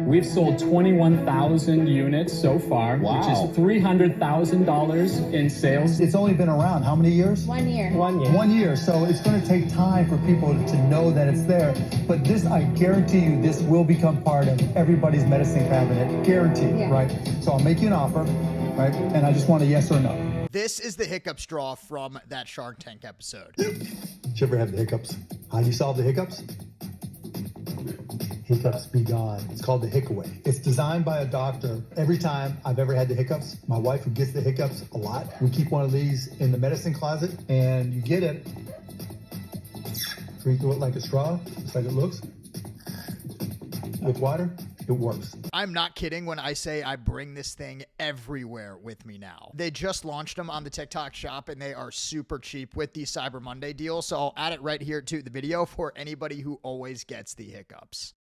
We've sold 21,000 units so far, Wow. which is $300,000 in sales. It's only been around how many years? 1 year. 1 year. 1 year. So it's going to take time for people to know that it's there. But this, I guarantee you, this will become part of everybody's medicine cabinet. Guaranteed, Yeah. right? So I'll make you an offer, right? And I just want a yes or no. This is the hiccup straw from that Shark Tank episode. Did you ever have the hiccups? How do you solve the hiccups? Hiccups be gone. It's called the Hickaway. It's designed by a doctor. Every time I've ever had the hiccups, my wife, who gets the hiccups a lot, we keep one of these in the medicine closet, and you get it, drink through it like a straw, just like it looks. With water, it works. I'm not kidding when I say I bring this thing everywhere with me now. They just launched them on the TikTok shop and they are super cheap with the Cyber Monday deal. So I'll add it right here to the video for anybody who always gets the hiccups.